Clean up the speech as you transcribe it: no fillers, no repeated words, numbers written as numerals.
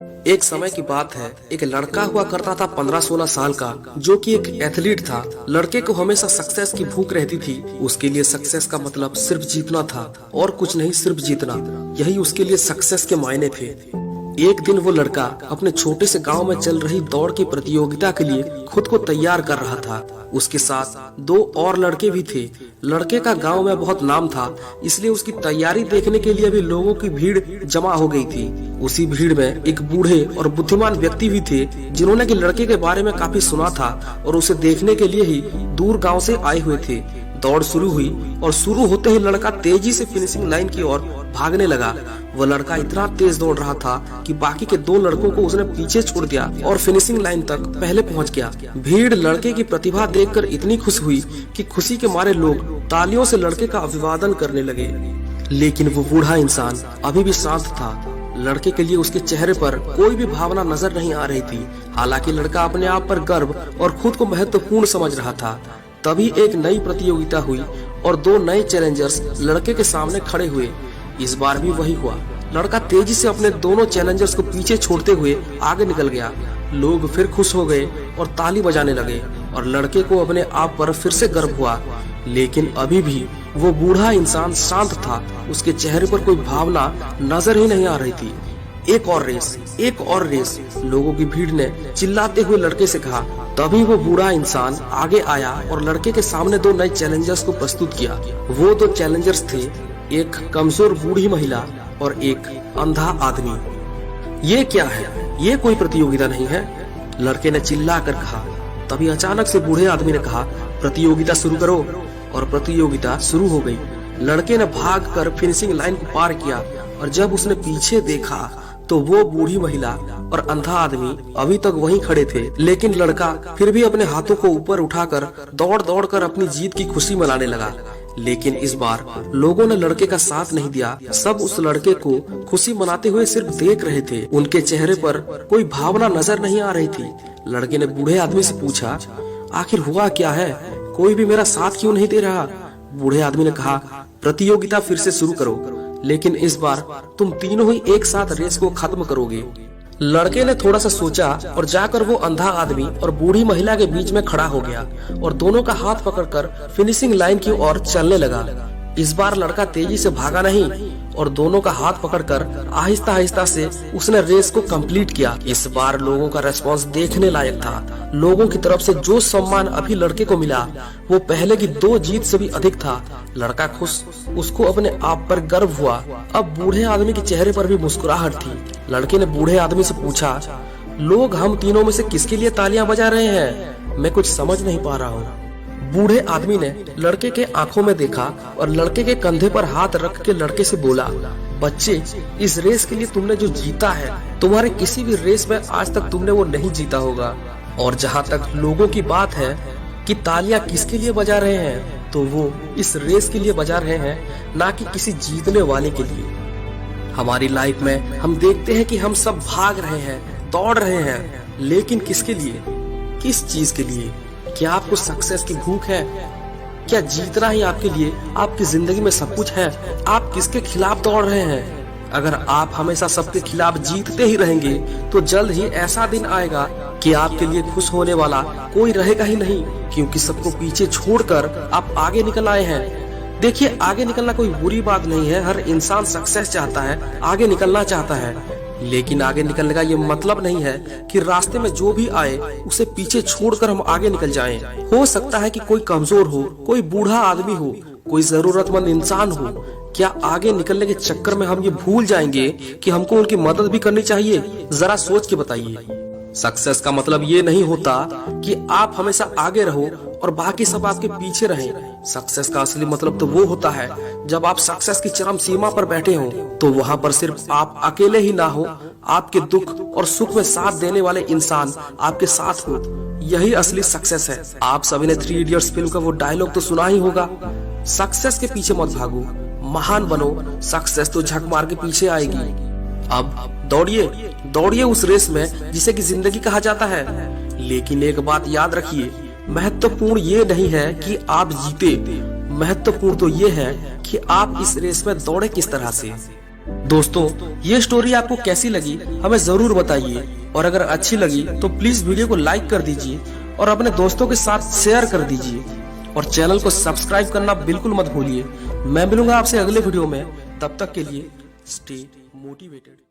एक समय की बात है, एक लड़का हुआ करता था 15-16 साल का, जो कि एक एथलीट था। लड़के को हमेशा सक्सेस की भूख रहती थी। उसके लिए सक्सेस का मतलब सिर्फ जीतना था और कुछ नहीं, सिर्फ जीतना, यही उसके लिए सक्सेस के मायने थे। एक दिन वो लड़का अपने छोटे से गांव में चल रही दौड़ की प्रतियोगिता के लिए खुद को तैयार कर रहा था। उसके साथ दो और लड़के भी थे। लड़के का गांव में बहुत नाम था, इसलिए उसकी तैयारी देखने के लिए भी लोगों की भीड़ जमा हो गई थी। उसी भीड़ में एक बूढ़े और बुद्धिमान व्यक्ति भी थे, जिन्होंने कि लड़के के बारे में काफी सुना था और उसे देखने के लिए ही दूर गांव से आए हुए थे। दौड़ शुरू हुई और शुरू होते ही लड़का तेजी से फिनिशिंग लाइन की ओर भागने लगा। वह लड़का इतना तेज दौड़ रहा था कि बाकी के दो लड़कों को उसने पीछे छोड़ दिया और फिनिशिंग लाइन तक पहले पहुंच गया। भीड़ लड़के की प्रतिभा देखकर इतनी खुश हुई कि खुशी के मारे लोग तालियों से लड़के का अभिवादन करने लगे। लेकिन वो बूढ़ा इंसान अभी भी शांत था। लड़के के लिए उसके चेहरे पर कोई भी भावना नजर नहीं आ रही थी। हालांकि लड़का अपने आप पर गर्व और खुद को महत्वपूर्ण समझ रहा था। तभी एक नई प्रतियोगिता हुई और दो नए चैलेंजर्स लड़के के सामने खड़े हुए। इस बार भी वही हुआ। लड़का तेजी से अपने दोनों चैलेंजर्स को पीछे छोड़ते हुए आगे निकल गया। लोग फिर खुश हो गए और ताली बजाने लगे और लड़के को अपने आप पर फिर से गर्व हुआ। लेकिन अभी भी वो बूढ़ा इंसान शांत था। उसके चेहरे पर कोई भावना नजर ही नहीं आ रही थी। एक और रेस, एक और रेस, लोगों की भीड़ ने चिल्लाते हुए लड़के से कहा। तभी वो बूढ़ा इंसान आगे आया और लड़के के सामने दो नए चैलेंजर्स को प्रस्तुत किया। वो दो चैलेंजर्स थे, एक कमजोर बूढ़ी महिला और एक अंधा आदमी। ये क्या है? ये कोई प्रतियोगिता नहीं है, लड़के ने चिल्ला कर कहा। तभी अचानक से बूढ़े आदमी ने कहा, प्रतियोगिता शुरू करो। और प्रतियोगिता शुरू हो गई। लड़के ने भागकर फिनिशिंग लाइन को पार किया और जब उसने पीछे देखा तो वो बूढ़ी महिला और अंधा आदमी अभी तक वहीं खड़े थे। लेकिन लड़का फिर भी अपने हाथों को ऊपर उठाकर दौड़ दौड़ कर अपनी जीत की खुशी मनाने लगा। लेकिन इस बार लोगों ने लड़के का साथ नहीं दिया। सब उस लड़के को खुशी मनाते हुए सिर्फ देख रहे थे। उनके चेहरे पर कोई भावना नजर नहीं आ रही थी। लड़के ने बूढ़े आदमी से पूछा, आखिर हुआ क्या है? कोई भी मेरा साथ क्यों नहीं दे रहा? बूढ़े आदमी ने कहा, प्रतियोगिता फिर से शुरू करो, लेकिन इस बार तुम तीनों ही एक साथ रेस को खत्म करोगे। लड़के ने थोड़ा सा सोचा और जाकर वो अंधा आदमी और बूढ़ी महिला के बीच में खड़ा हो गया और दोनों का हाथ पकड़कर फिनिशिंग लाइन की ओर चलने लगा। इस बार लड़का तेजी से भागा नहीं और दोनों का हाथ पकड़कर आहिस्ता आहिस्ता से उसने रेस को कंप्लीट किया। इस बार लोगों का रेस्पॉन्स देखने लायक था। लोगों की तरफ से जो सम्मान अभी लड़के को मिला वो पहले की 2 जीत से भी अधिक था। लड़का खुश, उसको अपने आप पर गर्व हुआ। अब बूढ़े आदमी के चेहरे पर भी मुस्कुराहट थी। लड़के ने बूढ़े आदमी से पूछा, लोग हम तीनों में से किसके लिए तालियां बजा रहे हैं? मैं कुछ समझ नहीं पा रहा हूँ। बूढ़े आदमी ने लड़के के आंखों में देखा और लड़के के कंधे पर हाथ रख के लड़के से बोला, बच्चे, इस रेस के लिए तुमने जो जीता है, तुम्हारे किसी भी रेस में आज तक तुमने वो नहीं जीता होगा। और जहाँ तक लोगों की बात है कि तालियां किसके लिए बजा रहे हैं, तो वो इस रेस के लिए बजा रहे हैं, ना कि किसी जीतने वाले के लिए। हमारी लाइफ में हम देखते हैं कि हम सब भाग रहे हैं, दौड़ रहे हैं, लेकिन किसके लिए? किस चीज के लिए? क्या आपको सक्सेस की भूख है? क्या जीतना ही आपके लिए, आपकी जिंदगी में सब कुछ है? आप किसके खिलाफ दौड़ रहे हैं? अगर आप हमेशा सबके खिलाफ जीतते ही रहेंगे तो जल्द ही ऐसा दिन आएगा कि आपके लिए खुश होने वाला कोई रहेगा ही नहीं, क्योंकि सबको पीछे छोड़कर आप आगे निकल आए हैं। देखिए, आगे निकलना कोई बुरी बात नहीं है। हर इंसान सक्सेस चाहता है, आगे निकलना चाहता है। लेकिन आगे निकलने का ये मतलब नहीं है कि रास्ते में जो भी आए उसे पीछे छोड़कर हम आगे निकल जाएं। हो सकता है कि कोई कमजोर हो, कोई बूढ़ा आदमी हो, कोई जरूरतमंद इंसान हो। क्या आगे निकलने के चक्कर में हम ये भूल जाएंगे कि हमको उनकी मदद भी करनी चाहिए? जरा सोच के बताइए। सक्सेस का मतलब ये नहीं होता कि आप हमेशा आगे रहो और बाकी सब आपके पीछे रहें। सक्सेस का असली मतलब तो वो होता है जब आप सक्सेस की चरम सीमा पर बैठे हो, तो वहाँ पर सिर्फ आप अकेले ही ना हो, आपके दुख और सुख में साथ देने वाले इंसान आपके साथ हो। यही असली सक्सेस है। आप सभी ने 3 इडियट्स फिल्म का वो डायलॉग तो सुना ही होगा, सक्सेस के पीछे मत भागो, महान बनो, सक्सेस तो झक मार के पीछे आएगी। अब दौड़िए, दौड़िए उस रेस में जिसे कि जिंदगी कहा जाता है। लेकिन एक बात याद रखिए, महत्वपूर्ण ये नहीं है कि आप जीते, महत्वपूर्ण तो ये है कि आप इस रेस में दौड़े किस तरह से। दोस्तों, ये स्टोरी आपको कैसी लगी हमें जरूर बताइए, और अगर अच्छी लगी तो प्लीज वीडियो को लाइक कर दीजिए और अपने दोस्तों के साथ शेयर कर दीजिए, और चैनल को सब्सक्राइब करना बिल्कुल मत भूलिए। मैं मिलूंगा आपसे अगले वीडियो में, तब तक के लिए स्टे मोटिवेटेड।